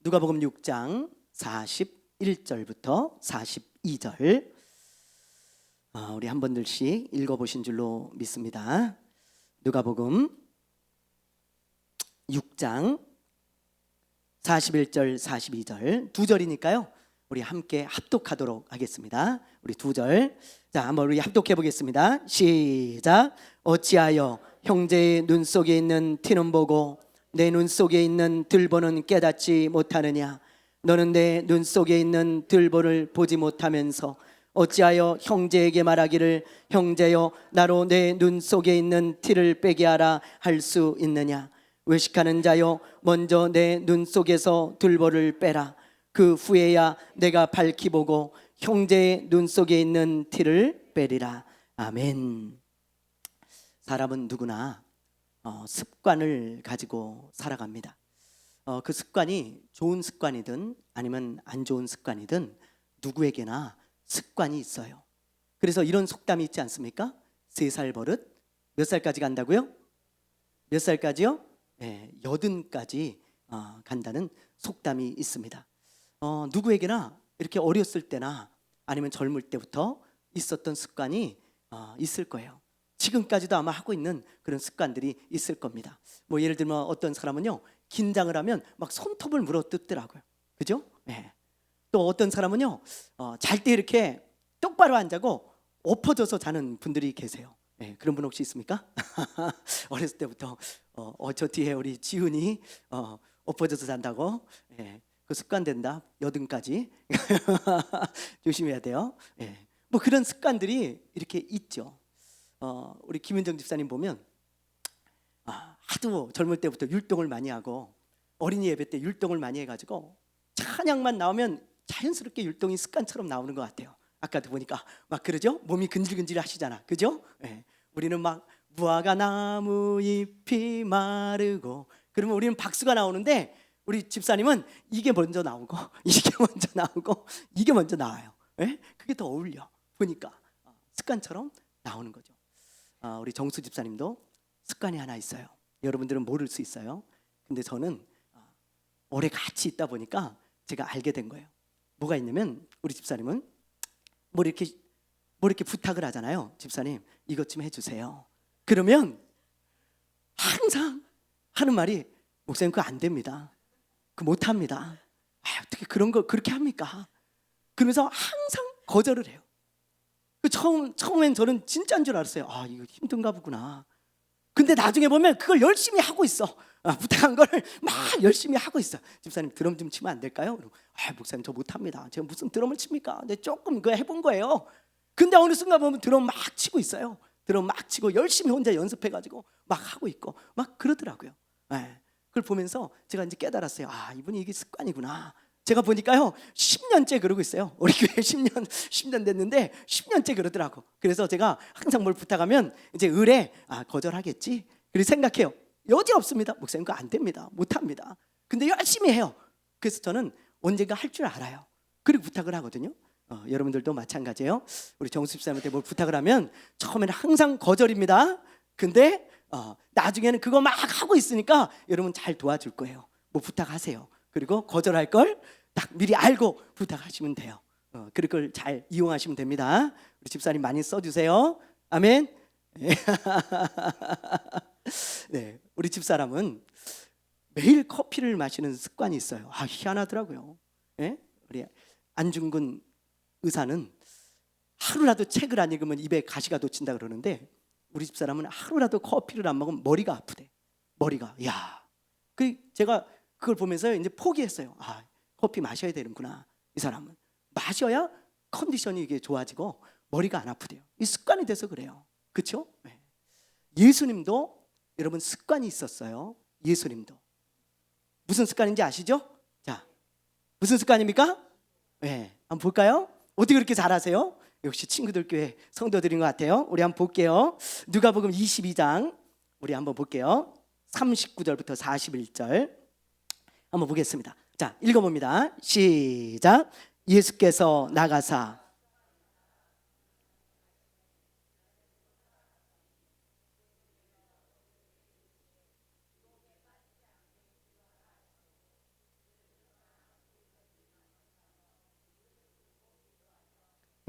누가복음 6장 41절부터 42절 우리 한 번들씩 읽어보신 줄로 믿습니다. 누가복음 6장 41절 42절 두 절이니까요 우리 함께 합독하도록 하겠습니다. 우리 두 절, 자 한번 우리 합독해 보겠습니다. 시작. 어찌하여 형제의 눈 속에 있는 티는 보고 내 눈 속에 있는 들보는 깨닫지 못하느냐? 너는 내 눈 속에 있는 들보를 보지 못하면서 어찌하여 형제에게 말하기를 형제여 나로 내 눈 속에 있는 티를 빼게 하라 할 수 있느냐? 외식하는 자여 먼저 내 눈 속에서 들보를 빼라. 그 후에야 내가 밝히 보고 형제의 눈 속에 있는 티를 빼리라. 아멘. 사람은 누구나 습관을 가지고 살아갑니다. 그 습관이 좋은 습관이든 아니면 안 좋은 습관이든 누구에게나 습관이 있어요. 그래서 이런 속담이 있지 않습니까? 3살 버릇 몇 살까지 간다고요? 몇 살까지요? 80까지 간다는 속담이 있습니다. 누구에게나 이렇게 어렸을 때나 아니면 젊을 때부터 있었던 습관이 있을 거예요. 지금까지도 아마 하고 있는 그런 습관들이 있을 겁니다. 뭐 예를 들면 어떤 사람은요 긴장을 하면 막 손톱을 물어뜯더라고요. 그죠? 또 어떤 사람은요 잘 때 이렇게 똑바로 안 자고 엎어져서 자는 분들이 계세요. 그런 분 혹시 있습니까? 어렸을 때부터 저 뒤에 우리 지훈이 엎어져서 잔다고 그 습관 된다. 80까지 조심해야 돼요. 뭐 그런 습관들이 이렇게 있죠. 우리 김윤정 집사님 보면 하도 젊을 때부터 율동을 많이 하고 어린이 예배 때 율동을 많이 해가지고 찬양만 나오면 자연스럽게 율동이 습관처럼 나오는 것 같아요. 아까도 보니까 막 그러죠? 몸이 근질근질 하시잖아. 그죠? 우리는 막 무화과 나무 잎이 마르고 그러면 우리는 박수가 나오는데 우리 집사님은 이게 먼저 나오고 이게 먼저 나오고 이게 먼저 나와요. 그게 더 어울려. 보니까 습관처럼 나오는 거죠. 우리 정수 집사님도 습관이 하나 있어요. 여러분들은 모를 수 있어요. 근데 저는 오래 같이 있다 보니까 제가 알게 된 거예요. 뭐가 있냐면 우리 집사님은 뭐 이렇게 부탁을 하잖아요. 집사님 이것 좀 해주세요. 그러면 항상 하는 말이 목사님 그거 안 됩니다. 그거 못합니다. 어떻게 그런 거 그렇게 합니까? 그러면서 항상 거절을 해요. 처음엔 저는 진짜인 줄 알았어요. 이거 힘든가 보구나. 근데 나중에 보면 그걸 열심히 하고 있어. 부탁한 걸 막 열심히 하고 있어. 집사님 드럼 좀 치면 안 될까요? 목사님 저 못합니다. 제가 무슨 드럼을 칩니까? 근데 조금 그거 해본 거예요. 근데 어느 순간 보면 드럼 막 치고 있어요. 드럼 막 치고 열심히 혼자 연습해가지고 막 하고 있고 막 그러더라고요. 그걸 보면서 제가 이제 깨달았어요. 이분이 이게 습관이구나. 제가 보니까요 10년째 그러고 있어요. 우리 교회 10년 됐는데 10년째 그러더라고. 그래서 제가 항상 뭘 부탁하면 이제 의뢰 거절하겠지. 그래서 생각해요. 여지 없습니다. 목사님 그거 안 됩니다. 못합니다. 근데 열심히 해요. 그래서 저는 언젠가 할 줄 알아요. 그리고 부탁을 하거든요. 여러분들도 마찬가지예요. 우리 정수 집사님한테 뭘 부탁을 하면 처음에는 항상 거절입니다. 근데 나중에는 그거 막 하고 있으니까 여러분 잘 도와줄 거예요. 뭐 부탁하세요. 그리고 거절할 걸 딱 미리 알고 부탁하시면 돼요. 그럴 걸 잘 이용하시면 됩니다. 우리 집사님 많이 써주세요. 아멘. 네, 우리 집사람은 매일 커피를 마시는 습관이 있어요. 희한하더라고요. 우리 안중근 의사는 하루라도 책을 안 읽으면 입에 가시가 돋친다 그러는데 우리 집사람은 하루라도 커피를 안 먹으면 머리가 아프대. 머리가. 제가 그걸 보면서 이제 포기했어요. 커피 마셔야 되는구나. 이 사람은 마셔야 컨디션이 이게 좋아지고 머리가 안 아프대요. 이 습관이 돼서 그래요. 그렇죠? 예수님도 여러분 습관이 있었어요. 예수님도 무슨 습관인지 아시죠? 자, 무슨 습관입니까? 한번 볼까요? 어떻게 그렇게 잘하세요? 역시 친구들 교회 성도들인 것 같아요. 우리 한번 볼게요. 누가복음 22장 우리 한번 볼게요. 39절부터 41절 한번 보겠습니다. 자, 읽어봅니다. 시작. 예수께서 나가사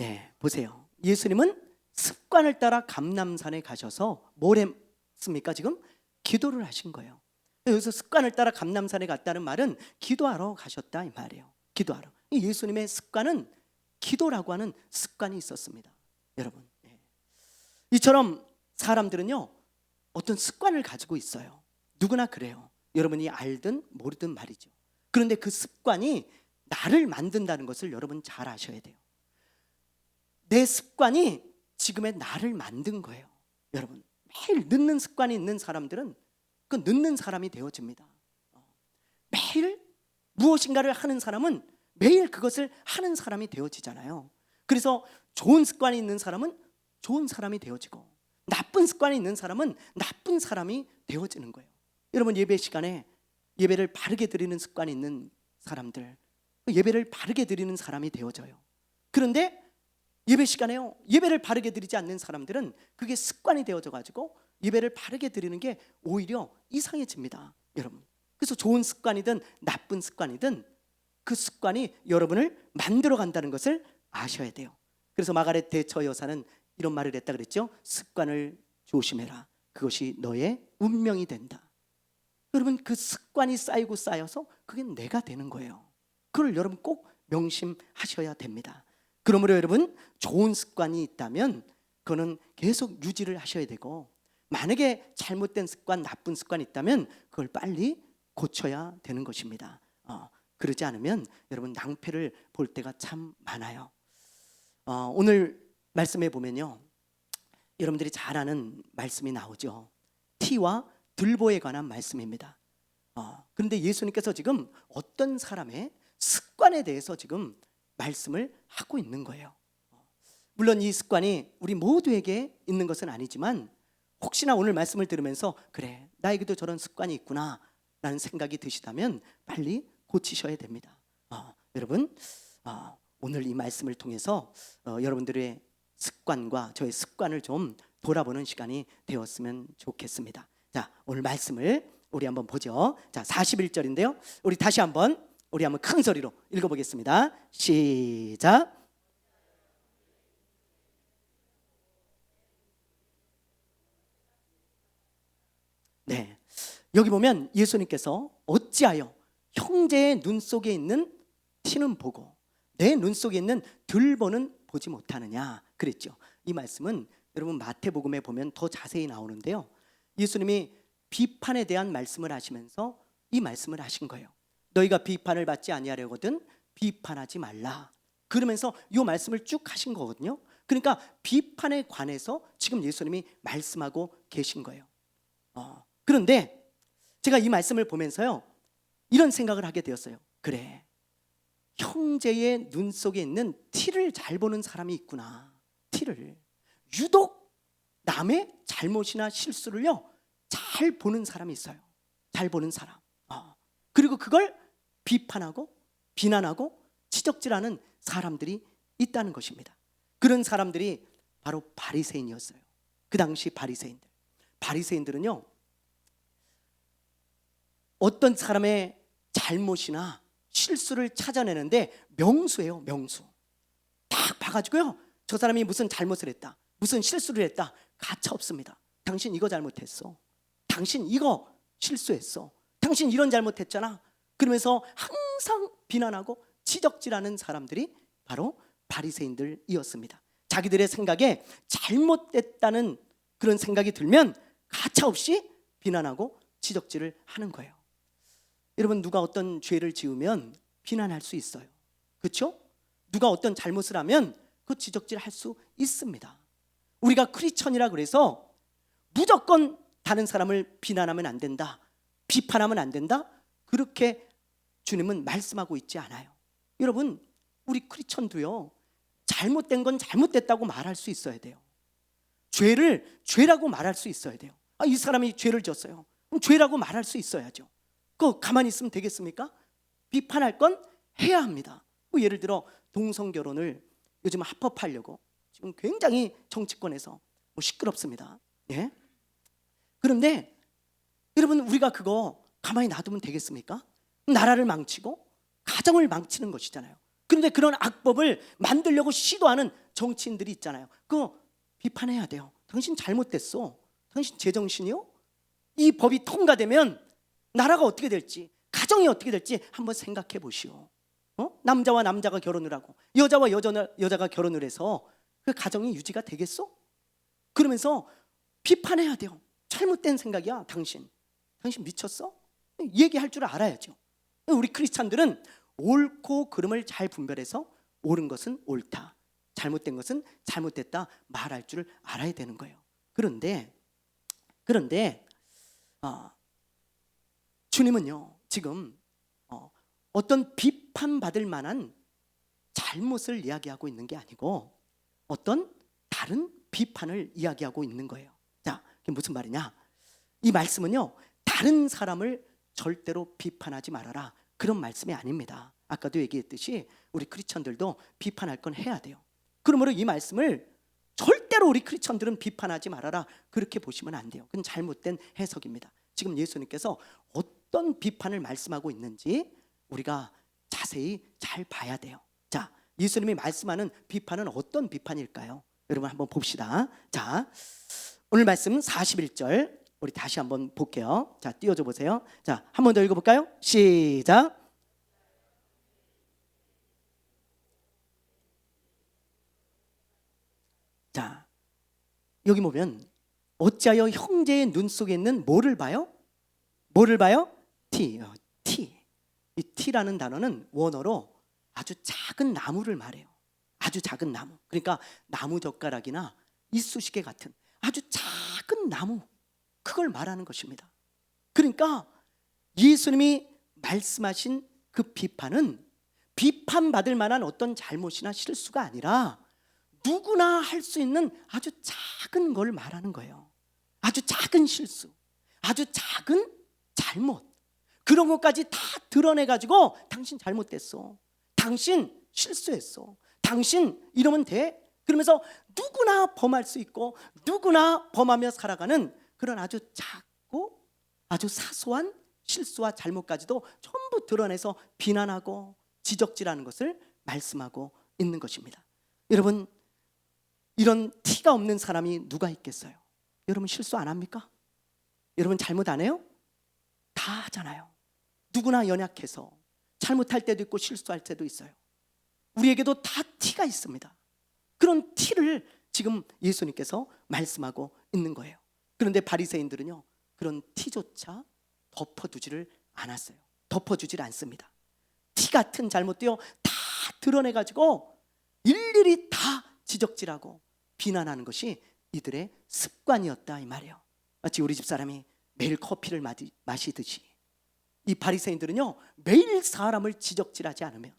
네, 보세요. 예수님은 습관을 따라 감람산에 가셔서 뭘 했습니까? 지금 기도를 하신 거예요. 여기서 습관을 따라 감람산에 갔다는 말은 기도하러 가셨다 이 말이에요. 기도하러. 예수님의 습관은 기도라고 하는 습관이 있었습니다. 여러분, 이처럼 사람들은요 어떤 습관을 가지고 있어요. 누구나 그래요. 여러분이 알든 모르든 말이죠. 그런데 그 습관이 나를 만든다는 것을 여러분 잘 아셔야 돼요. 내 습관이 지금의 나를 만든 거예요. 여러분, 매일 늦는 습관이 있는 사람들은 그 늦는 사람이 되어집니다. 매일 무엇인가를 하는 사람은 매일 그것을 하는 사람이 되어지잖아요. 그래서 좋은 습관이 있는 사람은 좋은 사람이 되어지고 나쁜 습관이 있는 사람은 나쁜 사람이 되어지는 거예요. 여러분, 예배 시간에 예배를 바르게 드리는 습관이 있는 사람들, 예배를 바르게 드리는 사람이 되어져요. 그런데 예배 시간에요 예배를 바르게 드리지 않는 사람들은 그게 습관이 되어져 가지고 예배를 바르게 드리는 게 오히려 이상해집니다. 여러분, 그래서 좋은 습관이든 나쁜 습관이든 그 습관이 여러분을 만들어 간다는 것을 아셔야 돼요. 그래서 마가렛 대처 여사는 이런 말을 했다 그랬죠. 습관을 조심해라. 그것이 너의 운명이 된다. 여러분, 그 습관이 쌓이고 쌓여서 그게 내가 되는 거예요. 그걸 여러분 꼭 명심하셔야 됩니다. 그러므로 여러분, 좋은 습관이 있다면 그거는 계속 유지를 하셔야 되고, 만약에 잘못된 습관, 나쁜 습관이 있다면 그걸 빨리 고쳐야 되는 것입니다. 그러지 않으면 여러분 낭패를 볼 때가 참 많아요. 오늘 말씀에 보면요 여러분들이 잘 아는 말씀이 나오죠. 티와 들보에 관한 말씀입니다. 그런데 예수님께서 지금 어떤 사람의 습관에 대해서 지금 말씀을 하고 있는 거예요. 물론 이 습관이 우리 모두에게 있는 것은 아니지만 혹시나 오늘 말씀을 들으면서 그래 나에게도 저런 습관이 있구나 라는 생각이 드시다면 빨리 고치셔야 됩니다. 여러분, 오늘 이 말씀을 통해서 여러분들의 습관과 저의 습관을 좀 돌아보는 시간이 되었으면 좋겠습니다. 자, 오늘 말씀을 우리 한번 보죠. 자, 41절인데요 우리 다시 한번 큰 소리로 읽어보겠습니다. 시작. 네, 여기 보면 예수님께서 어찌하여 형제의 눈 속에 있는 티는 보고 내 눈 속에 있는 들보는 보지 못하느냐 그랬죠. 이 말씀은 여러분 마태복음에 보면 더 자세히 나오는데요 예수님이 비판에 대한 말씀을 하시면서 이 말씀을 하신 거예요. 너희가 비판을 받지 아니하려거든 비판하지 말라. 그러면서 이 말씀을 쭉 하신 거거든요. 그러니까 비판에 관해서 지금 예수님이 말씀하고 계신 거예요. 그런데 제가 이 말씀을 보면서요 이런 생각을 하게 되었어요. 그래, 형제의 눈 속에 있는 티를 잘 보는 사람이 있구나. 티를 유독 남의 잘못이나 실수를요 잘 보는 사람이 있어요. 잘 보는 사람. 그리고 그걸 비판하고 비난하고 지적질하는 사람들이 있다는 것입니다. 그런 사람들이 바로 바리새인이었어요. 그 당시 바리새인들은요 어떤 사람의 잘못이나 실수를 찾아내는데 명수예요. 명수. 딱 봐가지고요 저 사람이 무슨 잘못을 했다, 무슨 실수를 했다 가차 없습니다. 당신 이거 잘못했어, 당신 이거 실수했어, 당신 이런 잘못했잖아. 그러면서 항상 비난하고 지적질하는 사람들이 바로 바리새인들이었습니다. 자기들의 생각에 잘못됐다는 그런 생각이 들면 가차없이 비난하고 지적질을 하는 거예요. 여러분, 누가 어떤 죄를 지으면 비난할 수 있어요. 그렇죠? 누가 어떤 잘못을 하면 그 지적질할 수 있습니다. 우리가 크리스천이라 그래서 무조건 다른 사람을 비난하면 안 된다, 비판하면 안 된다, 그렇게 주님은 말씀하고 있지 않아요. 여러분, 우리 크리스천도요 잘못된 건 잘못됐다고 말할 수 있어야 돼요. 죄를 죄라고 말할 수 있어야 돼요. 이 사람이 죄를 졌어요. 그럼 죄라고 말할 수 있어야죠. 그거 가만히 있으면 되겠습니까? 비판할 건 해야 합니다. 예를 들어 동성결혼을 요즘 합법화하려고 지금 굉장히 정치권에서 시끄럽습니다. 예? 그런데 여러분, 우리가 그거 가만히 놔두면 되겠습니까? 나라를 망치고 가정을 망치는 것이잖아요. 그런데 그런 악법을 만들려고 시도하는 정치인들이 있잖아요. 그거 비판해야 돼요. 당신 잘못됐어. 당신 제정신이요? 이 법이 통과되면 나라가 어떻게 될지, 가정이 어떻게 될지 한번 생각해 보시오. 남자와 남자가 결혼을 하고 여자와 여자가 결혼을 해서 그 가정이 유지가 되겠어? 그러면서 비판해야 돼요. 잘못된 생각이야. 당신 미쳤어? 얘기할 줄 알아야죠. 우리 크리스찬들은 옳고 그름을 잘 분별해서 옳은 것은 옳다, 잘못된 것은 잘못됐다 말할 줄 알아야 되는 거예요. 그런데 주님은요 지금 어떤 비판받을 만한 잘못을 이야기하고 있는 게 아니고 어떤 다른 비판을 이야기하고 있는 거예요. 자, 그게 무슨 말이냐? 이 말씀은요 다른 사람을 절대로 비판하지 말아라 그런 말씀이 아닙니다. 아까도 얘기했듯이 우리 크리스천들도 비판할 건 해야 돼요. 그러므로 이 말씀을 절대로 우리 크리스천들은 비판하지 말아라 그렇게 보시면 안 돼요. 그건 잘못된 해석입니다. 지금 예수님께서 어떤 비판을 말씀하고 있는지 우리가 자세히 잘 봐야 돼요. 자, 예수님이 말씀하는 비판은 어떤 비판일까요? 여러분 한번 봅시다. 자, 오늘 말씀 41절 우리 다시 한번 볼게요. 자, 띄워줘 보세요. 자, 한 번 더 읽어볼까요? 시작. 자, 여기 보면 어찌하여 형제의 눈 속에 있는 뭐를 봐요? 뭐를 봐요? 티. 이 티라는 단어는 원어로 아주 작은 나무를 말해요. 아주 작은 나무. 그러니까 나무 젓가락이나 이쑤시개 같은 아주 작은 나무, 그걸 말하는 것입니다. 그러니까 예수님이 말씀하신 그 비판은 비판받을 만한 어떤 잘못이나 실수가 아니라 누구나 할 수 있는 아주 작은 걸 말하는 거예요. 아주 작은 실수, 아주 작은 잘못, 그런 것까지 다 드러내가지고 당신 잘못됐어, 당신 실수했어, 당신 이러면 돼, 그러면서 누구나 범할 수 있고 누구나 범하며 살아가는 그런 아주 작고 아주 사소한 실수와 잘못까지도 전부 드러내서 비난하고 지적질하는 것을 말씀하고 있는 것입니다. 여러분, 이런 티가 없는 사람이 누가 있겠어요? 여러분 실수 안 합니까? 여러분 잘못 안 해요? 다 하잖아요. 누구나 연약해서 잘못할 때도 있고 실수할 때도 있어요. 우리에게도 다 티가 있습니다. 그런 티를 지금 예수님께서 말씀하고 있는 거예요. 그런데 바리새인들은요 그런 티조차 덮어두지를 않았어요. 덮어주질 않습니다. 티 같은 잘못도요 다 드러내가지고 일일이 다 지적질하고 비난하는 것이 이들의 습관이었다 이 말이에요. 마치 우리 집사람이 매일 커피를 마시듯이 이 바리새인들은요 매일 사람을 지적질하지 않으면,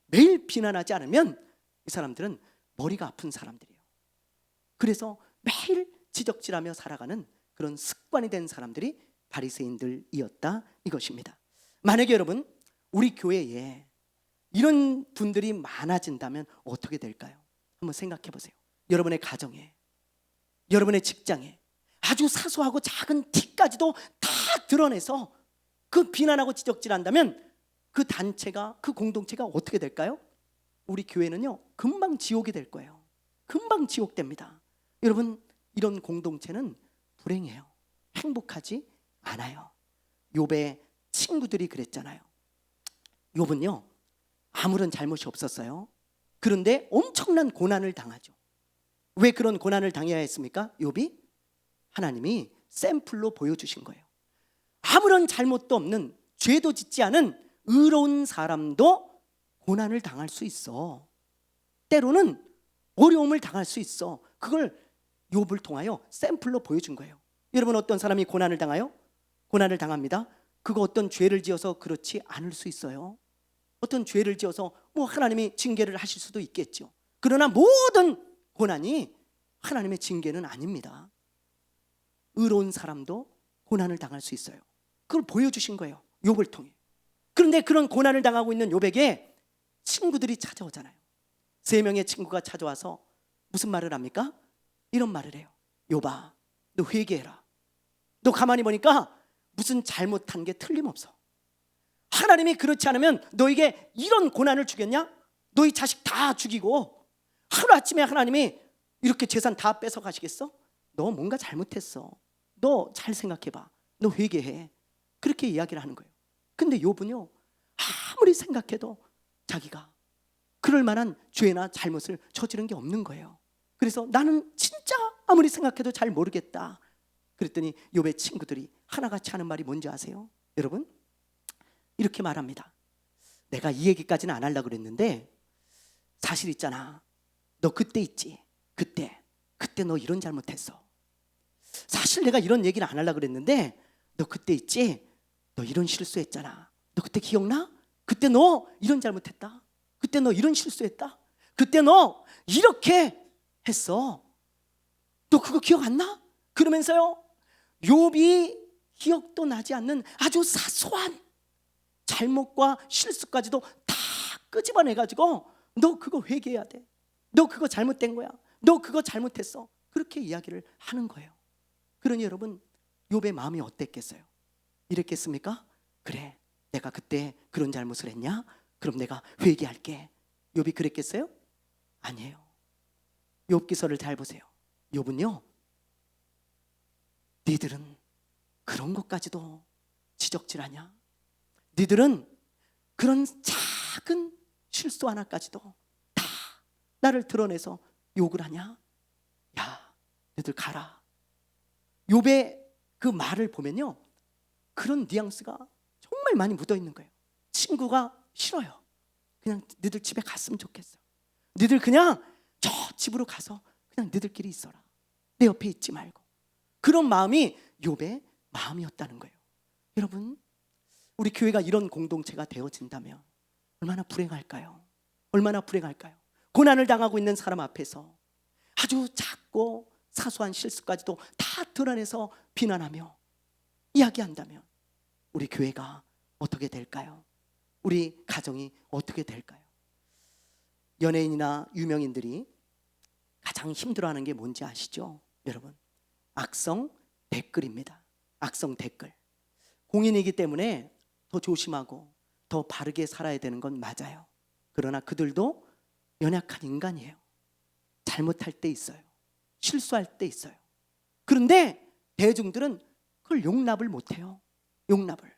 매일 비난하지 않으면 이 사람들은 머리가 아픈 사람들이에요. 그래서 매일 지적질하며 살아가는 그런 습관이 된 사람들이 바리새인들이었다 이것입니다. 만약에 여러분 우리 교회에 이런 분들이 많아진다면 어떻게 될까요? 한번 생각해 보세요. 여러분의 가정에, 여러분의 직장에 아주 사소하고 작은 티까지도 다 드러내서 그 비난하고 지적질한다면 그 단체가, 그 공동체가 어떻게 될까요? 우리 교회는요 금방 지옥이 될 거예요. 금방 지옥됩니다. 여러분, 이런 공동체는 불행해요. 행복하지 않아요. 욥의 친구들이 그랬잖아요. 욥은요 아무런 잘못이 없었어요. 그런데 엄청난 고난을 당하죠. 왜 그런 고난을 당해야 했습니까? 욥이 하나님이 샘플로 보여주신 거예요. 아무런 잘못도 없는, 죄도 짓지 않은 의로운 사람도 고난을 당할 수 있어. 때로는 어려움을 당할 수 있어. 그걸 욥을 통하여 샘플로 보여준 거예요. 여러분, 어떤 사람이 고난을 당해요? 고난을 당합니다. 그거 어떤 죄를 지어서 그렇지 않을 수 있어요. 어떤 죄를 지어서 하나님이 징계를 하실 수도 있겠죠. 그러나 모든 고난이 하나님의 징계는 아닙니다. 의로운 사람도 고난을 당할 수 있어요. 그걸 보여주신 거예요, 욥을 통해. 그런데 그런 고난을 당하고 있는 욥에게 친구들이 찾아오잖아요. 3명의 친구가 찾아와서 무슨 말을 합니까? 이런 말을 해요. 욥아, 너 회개해라. 너 가만히 보니까 무슨 잘못한 게 틀림없어. 하나님이 그렇지 않으면 너에게 이런 고난을 주겠냐? 너희 자식 다 죽이고 하루아침에 하나님이 이렇게 재산 다 뺏어 가시겠어? 너 뭔가 잘못했어. 너 잘 생각해봐. 너 회개해. 그렇게 이야기를 하는 거예요. 근데 욥은요, 아무리 생각해도 자기가 그럴 만한 죄나 잘못을 저지른 게 없는 거예요. 그래서 나는 진짜 아무리 생각해도 잘 모르겠다. 그랬더니 욥의 친구들이 하나같이 하는 말이 뭔지 아세요? 여러분, 이렇게 말합니다. 내가 이 얘기까지는 안 하려고 그랬는데 사실 있잖아, 너 그때 있지? 그때 너 이런 잘못했어. 사실 내가 이런 얘기를 안 하려고 그랬는데 너 그때 있지? 너 이런 실수했잖아. 너 그때 기억나? 그때 너 이런 잘못했다. 그때 너 이런 실수했다. 그때 너 이렇게 했어. 너 그거 기억 안 나? 그러면서요, 욥이 기억도 나지 않는 아주 사소한 잘못과 실수까지도 다 끄집어내가지고 너 그거 회개해야 돼. 너 그거 잘못된 거야. 너 그거 잘못했어. 그렇게 이야기를 하는 거예요. 그러니 여러분, 욥의 마음이 어땠겠어요? 이랬겠습니까? 그래, 내가 그때 그런 잘못을 했냐? 그럼 내가 회개할게. 욥이 그랬겠어요? 아니에요. 욥기서를 잘 보세요. 욥은요, 니들은 그런 것까지도 지적질하냐? 니들은 그런 작은 실수 하나까지도 다 나를 드러내서 욕을 하냐? 야, 너희들 가라. 욥의 그 말을 보면요, 그런 뉘앙스가 정말 많이 묻어 있는 거예요. 친구가 싫어요. 그냥 너희들 집에 갔으면 좋겠어. 너희들 그냥 저 집으로 가서 그냥 너희들끼리 있어라. 내 옆에 있지 말고. 그런 마음이 욥의 마음이었다는 거예요. 여러분, 우리 교회가 이런 공동체가 되어진다면 얼마나 불행할까요? 얼마나 불행할까요? 고난을 당하고 있는 사람 앞에서 아주 작고 사소한 실수까지도 다 드러내서 비난하며 이야기한다면 우리 교회가 어떻게 될까요? 우리 가정이 어떻게 될까요? 연예인이나 유명인들이 가장 힘들어하는 게 뭔지 아시죠? 여러분, 악성 댓글입니다. 악성 댓글. 공인이기 때문에 더 조심하고 더 바르게 살아야 되는 건 맞아요. 그러나 그들도 연약한 인간이에요. 잘못할 때 있어요. 실수할 때 있어요. 그런데 대중들은 그걸 용납을 못해요. 용납을.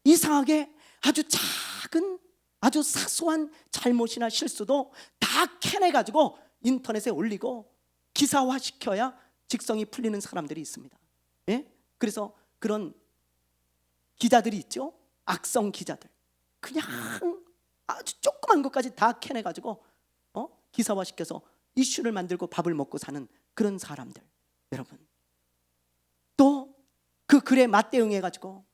이상하게 아주 작은 아주 사소한 잘못이나 실수도 다 캐내가지고 인터넷에 올리고 기사화시켜야 직성이 풀리는 사람들이 있습니다. 예? 그래서 그런 기자들이 있죠. 악성 기자들. 그냥 아주 조그만 것까지 다 캐내가지고 기사화시켜서 이슈를 만들고 밥을 먹고 사는 그런 사람들. 여러분, 또 그 글에 맞대응해가지고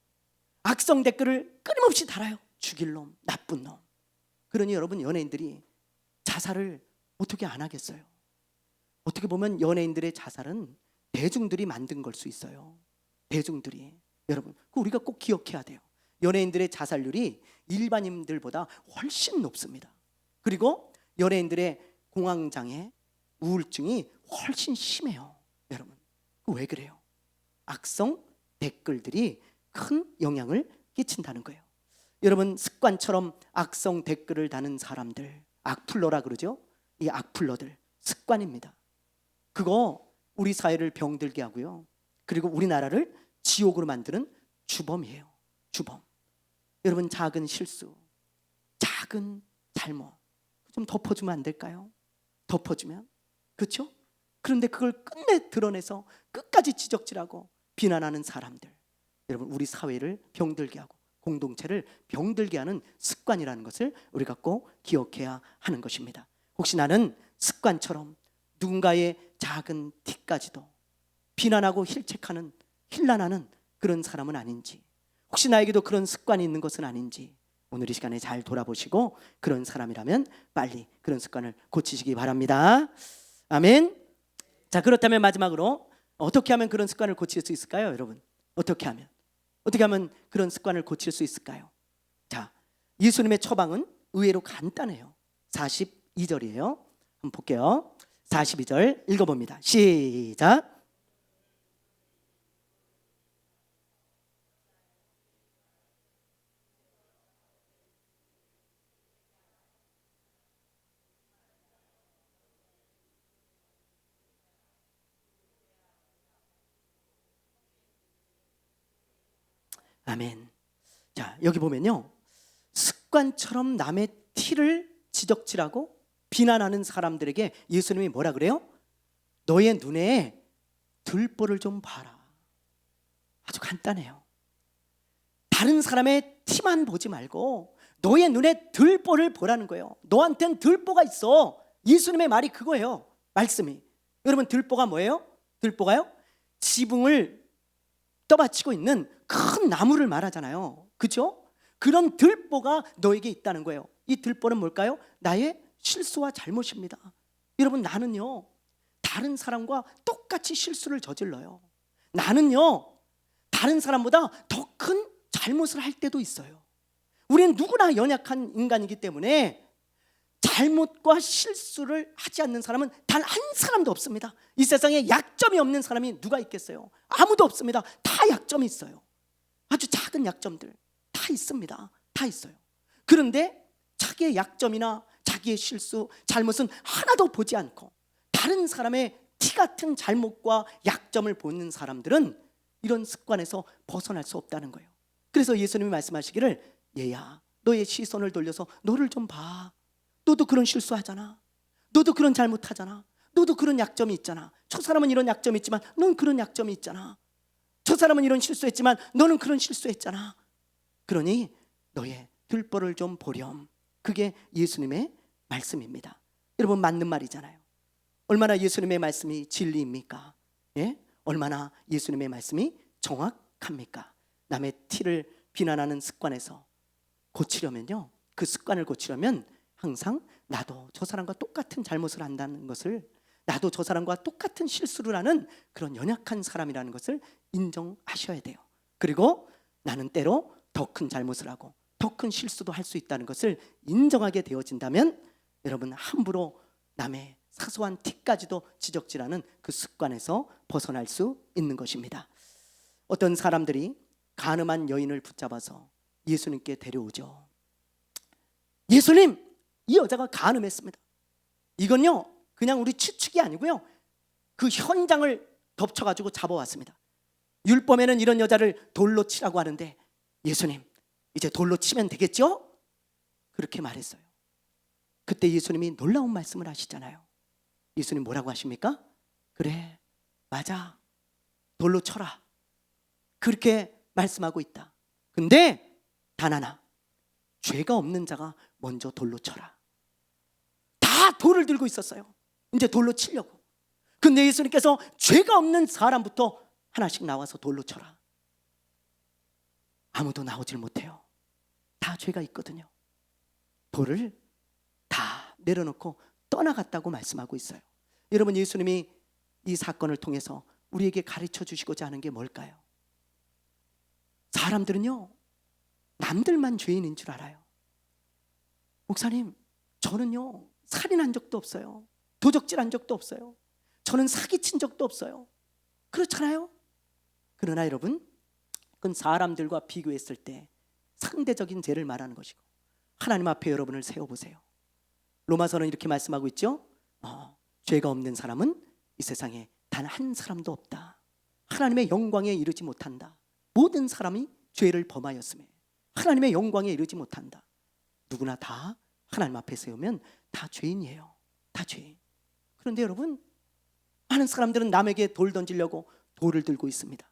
악성 댓글을 끊임없이 달아요. 죽일 놈, 나쁜 놈. 그러니 여러분, 연예인들이 자살을 어떻게 안 하겠어요? 어떻게 보면 연예인들의 자살은 대중들이 만든 걸 수 있어요. 대중들이. 여러분, 우리가 꼭 기억해야 돼요. 연예인들의 자살률이 일반인들보다 훨씬 높습니다. 그리고 연예인들의 공황장애, 우울증이 훨씬 심해요. 여러분, 왜 그래요? 악성 댓글들이 큰 영향을 끼친다는 거예요. 여러분, 습관처럼 악성 댓글을 다는 사람들, 악플러라 그러죠? 이 악플러들, 습관입니다. 그거 우리 사회를 병들게 하고요, 그리고 우리나라를 지옥으로 만드는 주범이에요. 주범. 여러분, 작은 실수, 작은 잘못 좀 덮어주면 안 될까요? 덮어주면, 그렇죠? 그런데 그걸 끝내 드러내서 끝까지 지적질하고 비난하는 사람들, 여러분, 우리 사회를 병들게 하고 공동체를 병들게 하는 습관이라는 것을 우리가 꼭 기억해야 하는 것입니다. 혹시 나는 습관처럼 누군가의 작은 티까지도 비난하고 힐책하는, 힐난하는 그런 사람은 아닌지, 혹시 나에게도 그런 습관이 있는 것은 아닌지 오늘 이 시간에 잘 돌아보시고 그런 사람이라면 빨리 그런 습관을 고치시기 바랍니다. 아멘. 자, 그렇다면 마지막으로 어떻게 하면 그런 습관을 고칠 수 있을까요, 여러분? 어떻게 하면 그런 습관을 고칠 수 있을까요? 자, 예수님의 처방은 의외로 간단해요. 42절이에요. 한번 볼게요. 42절 읽어봅니다. 시작. 아멘. 자, 여기 보면요, 습관처럼 남의 티를 지적질하고 비난하는 사람들에게 예수님이 뭐라 그래요? 너의 눈에 들보를 좀 봐라. 아주 간단해요. 다른 사람의 티만 보지 말고 너의 눈에 들보를 보라는 거예요. 너한텐 들보가 있어. 예수님의 말이 그거예요. 말씀이. 여러분, 들보가 뭐예요? 들보가요, 지붕을 떠받치고 있는 큰 나무를 말하잖아요. 그렇죠? 그런 들보가 너에게 있다는 거예요. 이 들보는 뭘까요? 나의 실수와 잘못입니다. 여러분, 나는요, 다른 사람과 똑같이 실수를 저질러요. 나는요, 다른 사람보다 더 큰 잘못을 할 때도 있어요. 우리는 누구나 연약한 인간이기 때문에 잘못과 실수를 하지 않는 사람은 단 한 사람도 없습니다. 이 세상에 약점이 없는 사람이 누가 있겠어요? 아무도 없습니다. 다 약점이 있어요. 아주 작은 약점들 다 있습니다. 다 있어요. 그런데 자기의 약점이나 자기의 실수, 잘못은 하나도 보지 않고 다른 사람의 티 같은 잘못과 약점을 보는 사람들은 이런 습관에서 벗어날 수 없다는 거예요. 그래서 예수님이 말씀하시기를, 얘야, 너의 시선을 돌려서 너를 좀 봐. 너도 그런 실수하잖아. 너도 그런 잘못하잖아. 너도 그런 약점이 있잖아. 저 사람은 이런 약점이 있지만 넌 그런 약점이 있잖아. 저 사람은 이런 실수했지만 너는 그런 실수했잖아. 그러니 너의 들보를 좀 보렴. 그게 예수님의 말씀입니다. 여러분, 맞는 말이잖아요. 얼마나 예수님의 말씀이 진리입니까? 예? 얼마나 예수님의 말씀이 정확합니까? 남의 티를 비난하는 습관에서 고치려면요, 그 습관을 고치려면 항상 나도 저 사람과 똑같은 잘못을 한다는 것을, 나도 저 사람과 똑같은 실수를 하는 그런 연약한 사람이라는 것을 인정하셔야 돼요. 그리고 나는 때로 더 큰 잘못을 하고 더 큰 실수도 할 수 있다는 것을 인정하게 되어진다면 여러분, 함부로 남의 사소한 티까지도 지적질하는 그 습관에서 벗어날 수 있는 것입니다. 어떤 사람들이 간음한 여인을 붙잡아서 예수님께 데려오죠. 예수님, 이 여자가 간음했습니다. 이건요, 그냥 우리 추측이 아니고요, 그 현장을 덮쳐가지고 잡아왔습니다. 율법에는 이런 여자를 돌로 치라고 하는데, 예수님, 이제 돌로 치면 되겠죠? 그렇게 말했어요. 그때 예수님이 놀라운 말씀을 하시잖아요. 예수님 뭐라고 하십니까? 그래, 맞아, 돌로 쳐라. 그렇게 말씀하고 있다. 근데 단 하나, 죄가 없는 자가 먼저 돌로 쳐라. 다 돌을 들고 있었어요. 이제 돌로 치려고. 근데 예수님께서 죄가 없는 사람부터 하나씩 나와서 돌로 쳐라. 아무도 나오질 못해요. 다 죄가 있거든요. 돌을 다 내려놓고 떠나갔다고 말씀하고 있어요. 여러분, 예수님이 이 사건을 통해서 우리에게 가르쳐 주시고자 하는 게 뭘까요? 사람들은요, 남들만 죄인인 줄 알아요. 목사님, 저는요, 살인한 적도 없어요. 도적질한 적도 없어요. 저는 사기친 적도 없어요. 그렇잖아요? 그러나 여러분, 그건 사람들과 비교했을 때 상대적인 죄를 말하는 것이고, 하나님 앞에 여러분을 세워보세요. 로마서는 이렇게 말씀하고 있죠. 죄가 없는 사람은 이 세상에 단 한 사람도 없다. 하나님의 영광에 이르지 못한다. 모든 사람이 죄를 범하였음에 하나님의 영광에 이르지 못한다. 누구나 다 하나님 앞에 세우면 다 죄인이에요. 다 죄인. 그런데 여러분, 많은 사람들은 남에게 돌 던지려고 돌을 들고 있습니다.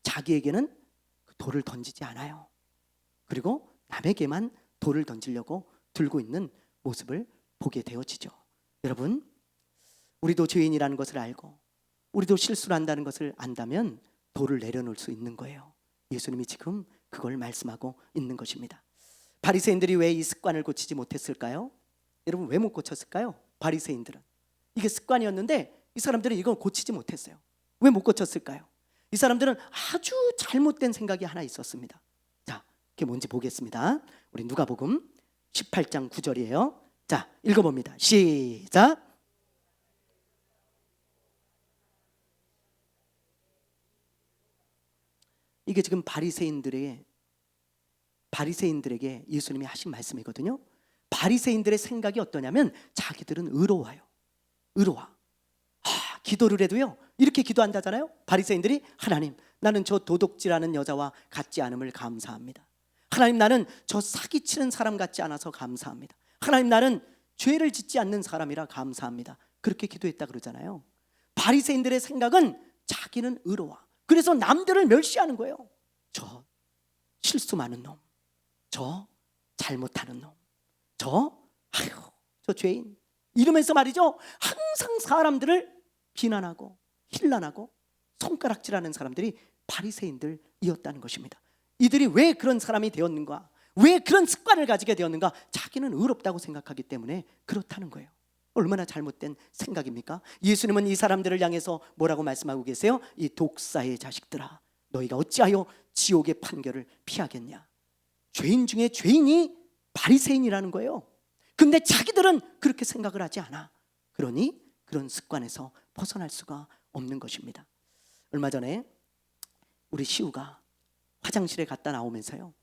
자기에게는 그 돌을 던지지 않아요. 그리고 남에게만 돌을 던지려고 들고 있는 모습을 보게 되어지죠. 여러분, 우리도 죄인이라는 것을 알고 우리도 실수를 한다는 것을 안다면 돌을 내려놓을 수 있는 거예요. 예수님이 지금 그걸 말씀하고 있는 것입니다. 바리새인들이 왜 이 습관을 고치지 못했을까요? 여러분, 왜 못 고쳤을까요? 바리새인들은 이게 습관이었는데 이 사람들은 이걸 고치지 못했어요. 왜 못 고쳤을까요? 이 사람들은 아주 잘못된 생각이 하나 있었습니다. 자, 그게 뭔지 보겠습니다. 우리 누가복음 18장 9절이에요. 자, 읽어봅니다. 시작. 이게 지금 바리새인들에게 예수님이 하신 말씀이거든요. 바리새인들의 생각이 어떠냐면 자기들은 의로워요. 의로워. 기도를 해도요, 이렇게 기도한다잖아요. 바리새인들이 하나님, 나는 저 도둑질하는 여자와 같지 않음을 감사합니다. 하나님, 나는 저 사기치는 사람 같지 않아서 감사합니다. 하나님, 나는 죄를 짓지 않는 사람이라 감사합니다. 그렇게 기도했다 그러잖아요. 바리새인들의 생각은 자기는 의로워. 그래서 남들을 멸시하는 거예요. 저 실수 많은 놈, 저 잘못하는 놈, 저 죄인, 이러면서 말이죠, 항상 사람들을 비난하고 힐난하고 손가락질하는 사람들이 바리새인들이었다는 것입니다. 이들이 왜 그런 사람이 되었는가, 왜 그런 습관을 가지게 되었는가? 자기는 의롭다고 생각하기 때문에 그렇다는 거예요. 얼마나 잘못된 생각입니까? 예수님은 이 사람들을 향해서 뭐라고 말씀하고 계세요? 이 독사의 자식들아, 너희가 어찌하여 지옥의 판결을 피하겠냐? 죄인 중에 죄인이 바리새인이라는 거예요. 근데 자기들은 그렇게 생각을 하지 않아. 그러니 그런 습관에서 벗어날 수가 없는 것입니다. 얼마 전에 우리 시우가 화장실에 갔다 나오면서요,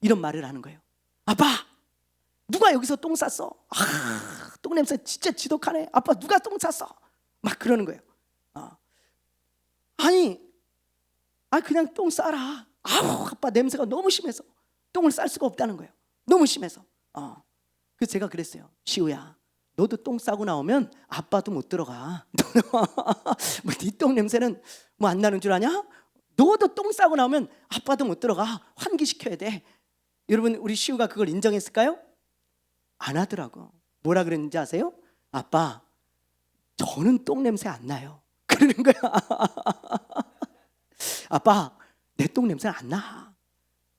이런 말을 하는 거예요. 아빠, 누가 여기서 똥 쌌어? 똥 냄새 진짜 지독하네. 아빠, 누가 똥 쌌어? 막 그러는 거예요. 아니 그냥 똥 싸라. 아빠, 냄새가 너무 심해서 똥을 쌀 수가 없다는 거예요. 너무 심해서. 그래서 제가 그랬어요. 시우야, 너도 똥 싸고 나오면 아빠도 못 들어가. 네 똥 냄새는 뭐 안 나는 줄 아냐? 너도 똥 싸고 나오면 아빠도 못 들어가. 환기시켜야 돼. 여러분, 우리 시우가 그걸 인정했을까요? 안 하더라고. 뭐라 그랬는지 아세요? 아빠, 저는 똥 냄새 안 나요. 그러는 거야. 아빠, 내 똥 냄새 안 나.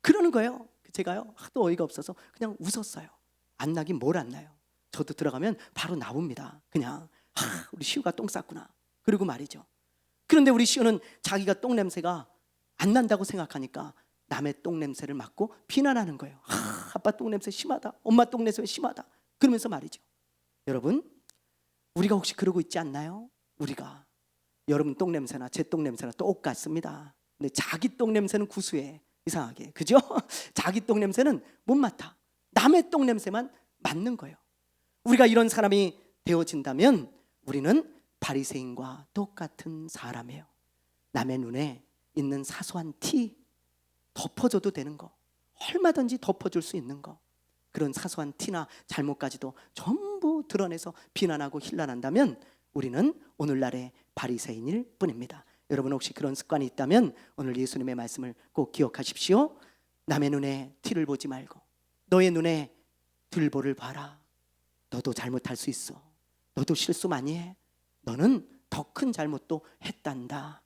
그러는 거예요. 제가요, 하도 어이가 없어서 그냥 웃었어요. 안 나긴 뭘 안 나요. 저도 들어가면 바로 나옵니다. 그냥 우리 시우가 똥 쌌구나. 그리고 말이죠. 그런데 우리 시우는 자기가 똥 냄새가 안 난다고 생각하니까 남의 똥 냄새를 맡고 비난하는 거예요. 아빠 똥 냄새 심하다. 엄마 똥 냄새 심하다. 그러면서 말이죠. 여러분, 우리가 혹시 그러고 있지 않나요? 우리가 여러분 똥 냄새나 제 똥 냄새나 똑같습니다. 근데 자기 똥 냄새는 구수해. 이상하게, 그죠? 자기 똥 냄새는 못 맡아. 남의 똥 냄새만 맡는 거예요. 우리가 이런 사람이 되어진다면 우리는 바리새인과 똑같은 사람이에요. 남의 눈에 있는 사소한 티 덮어줘도 되는 거, 얼마든지 덮어줄 수 있는 거, 그런 사소한 티나 잘못까지도 전부 드러내서 비난하고 힐난한다면 우리는 오늘날의 바리새인일 뿐입니다. 여러분, 혹시 그런 습관이 있다면 오늘 예수님의 말씀을 꼭 기억하십시오. 남의 눈에 티를 보지 말고 너의 눈에 들보를 봐라. 너도 잘못할 수 있어. 너도 실수 많이 해. 너는 더 큰 잘못도 했단다.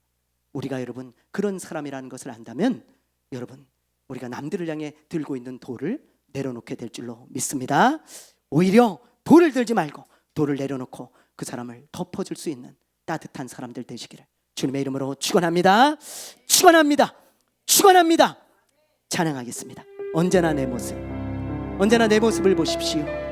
우리가 여러분 그런 사람이라는 것을 안다면 여러분, 우리가 남들을 향해 들고 있는 돌을 내려놓게 될 줄로 믿습니다. 오히려 돌을 들지 말고 돌을 내려놓고 그 사람을 덮어줄 수 있는 따뜻한 사람들 되시기를 주님의 이름으로 축원합니다. 축원합니다. 축원합니다. 찬양하겠습니다. 언제나 내 모습을 보십시오.